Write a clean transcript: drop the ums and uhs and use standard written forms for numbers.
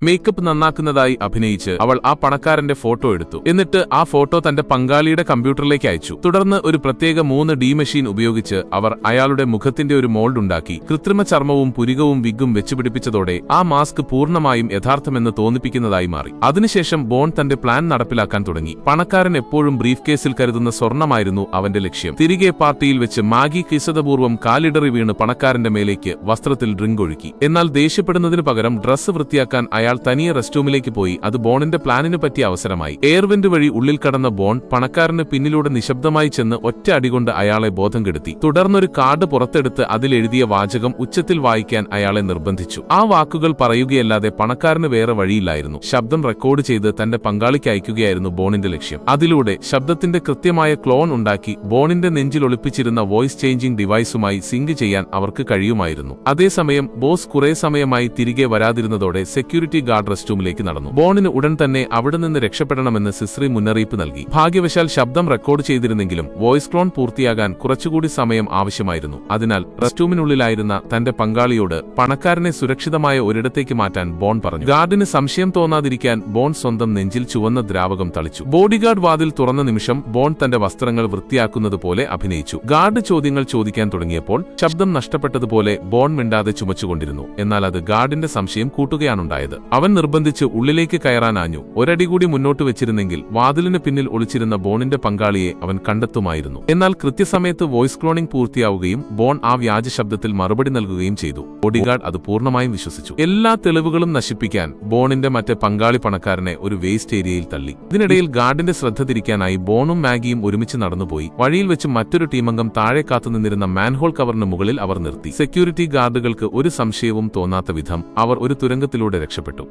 Makeup നന്നാക്കുന്നതായി അഭിനയിച്ച് അവൾ ആ പണക്കാരന്റെ ഫോട്ടോ എടുത്തു. എന്നിട്ട് ആ ഫോട്ടോ തന്റെ പങ്കാളിയുടെ കമ്പ്യൂട്ടറിലേക്ക് അയച്ചു. തുടർന്ന് ഒരു പ്രത്യേക 3D മെഷീൻ ഉപയോഗിച്ച് അവർ അയാളുടെ മുഖത്തിന്റെ ഒരു മോൾഡ് ഉണ്ടാക്കി. കൃത്രിമ ചർമ്മവും പുരികവും വിഗും വെച്ചുപിടിപ്പിച്ചതോടെ ആ മാസ്ക് പൂർണ്ണമായും യഥാർത്ഥമെന്ന് തോന്നിപ്പിക്കുന്നതായി മാറി. അതിനുശേഷം ബോൺ തന്റെ പ്ലാൻ നടപ്പിലാക്കാൻ തുടങ്ങി. പണക്കാരൻ എപ്പോഴും ബ്രീഫ് കേസിൽ കരുതുന്ന സ്വർണമായിരുന്നു അവന്റെ ലക്ഷ്യം. തിരികെ പാർട്ടിയിൽ വെച്ച് മാഗി കിസതപൂർവ്വം കാലിടറി വീണ് പണക്കാരന്റെ മേലേക്ക് വസ്ത്രത്തിൽ ഡ്രിങ്ക് ഒഴുക്കി. എന്നാൽ ദേഷ്യപ്പെടുന്നതിനു പകരം ഡ്രസ്സ് വൃത്തിയാക്കാൻ അയാൾ തനിയെ റെസ്റ്റ്റൂമിലേക്ക് പോയി. അത് ബോണിന്റെ പ്ലാനിന് പറ്റിയ അവസരമായി. എയർവെന്റ് വഴി ഉള്ളിൽ കടന്ന ബോൺ പണക്കാരന് പിന്നിലൂടെ നിശബ്ദമായി ചെന്ന് ഒറ്റ അടികൊണ്ട് അയാളെ ബോധം കെടുത്തി. തുടർന്നൊരു കാർഡ് പുറത്തെടുത്ത് അതിലെഴുതിയ വാചകം ഉച്ചത്തിൽ വായിക്കാൻ അയാളെ നിർബന്ധിച്ചു. ആ വാക്കുകൾ പറയുകയല്ലാതെ പണക്കാരന് വേറെ വഴിയില്ലായിരുന്നു. ശബ്ദം റെക്കോർഡ് ചെയ്ത് തന്റെ പങ്കാളിക്ക് അയക്കുകയായിരുന്നു ബോണിന്റെ ലക്ഷ്യം. അതിലൂടെ ശബ്ദത്തിന്റെ കൃത്യമായ ക്ലോൺ ഉണ്ടാക്കി ബോണിന്റെ നെഞ്ചിൽ ഒളിപ്പിച്ചിരുന്ന വോയിസ് ചേഞ്ചിംഗ് ഡിവൈസുമായി സിങ്ക് ചെയ്യാൻ അവർക്ക് കഴിയുമായിരുന്നു. അതേസമയം ബോസ് കുറെ സമയമായി തിരികെ വരാതിരുന്നതോടെ സെക്യൂരിറ്റി ഗാർഡ് റെസ്റ്റ്റൂമിലേക്ക് നടന്നു. ബോണിന് ഉടൻ തന്നെ അവിടെ നിന്ന് രക്ഷപ്പെടണമെന്ന് സിസ്രി മുന്നറിയിപ്പ് നൽകി. ഭാഗ്യവശാൽ ശബ്ദം റെക്കോർഡ് ചെയ്തിരുന്നെങ്കിലും വോയിസ് ക്ലോൺ പൂർത്തിയാകാൻ കുറച്ചുകൂടി സമയം ആവശ്യമായിരുന്നു. അതിനാൽ റെസ്റ്റ്റൂമിനുള്ളിലായിരുന്ന തന്റെ പങ്കാളിയോട് പണക്കാരനെ സുരക്ഷിതമായ ഒരിടത്തേക്ക് മാറ്റാൻ ബോൺ പറഞ്ഞു. ഗാർഡിന് സംശയം തോന്നാതിരിക്കാൻ ബോൺ സ്വന്തം നെഞ്ചിൽ ചുവന്ന ദ്രാവകം തളിച്ചു. ബോഡിഗാർഡ് വാതിൽ തുറന്ന നിമിഷം ബോൺ തന്റെ വസ്ത്രങ്ങൾ വൃത്തിയാക്കുന്നത് പോലെ അഭിനയിച്ചു. ഗാർഡ് ചോദ്യങ്ങൾ ചോദിക്കാൻ തുടങ്ങിയപ്പോൾ ശബ്ദം നഷ്ടപ്പെട്ടതുപോലെ ബോൺ മിണ്ടാതെ ചുമച്ചുകൊണ്ടിരുന്നു. എന്നാൽ അത് ഗാർഡിന്റെ സംശയം കൂട്ടുകയാണുണ്ടായത്. അവൻ നിർബന്ധിച്ച് ഉള്ളിലേക്ക് കയറാനാഞ്ഞു. ഒരടി കൂടി മുന്നോട്ട് വെച്ചിരുന്നെങ്കിൽ വാതിലിന് പിന്നിൽ ഒളിച്ചിരുന്ന ബോണിന്റെ പങ്കാളിയെ അവൻ കണ്ടെത്തുമായിരുന്നു. എന്നാൽ കൃത്യസമയത്ത് വോയിസ് ക്ലോണിംഗ് പൂർത്തിയാവുകയും ബോൺ ആ വ്യാജ ശബ്ദത്തിൽ മറുപടി നൽകുകയും ചെയ്തു. ബോഡിഗാർഡ് അത് പൂർണ്ണമായും വിശ്വസിച്ചു. എല്ലാ തെളിവുകളും നശിപ്പിക്കാൻ ബോണിന്റെ മറ്റേ പങ്കാളി പണക്കാരനെ ഒരു വേസ്റ്റ് ഏരിയയിൽ തള്ളി. ഇതിനിടയിൽ ഗാർഡിന്റെ ശ്രദ്ധ തിരിക്കാനായി ബോണും മാഗിയും ഒരുമിച്ച് നടന്നുപോയി. വഴിയിൽ വെച്ച് മറ്റൊരു ടീമംഗം താഴെ കാത്തുനിന്നിരുന്ന മാൻഹോൾ കവറിന് മുകളിൽ അവർ നിർത്തി. സെക്യൂരിറ്റി ഗാർഡുകൾക്ക് ഒരു സംശയവും തോന്നാത്ത വിധം അവർ ഒരു തുരങ്കത്തിലൂടെ രക്ഷപ്പെട്ടു.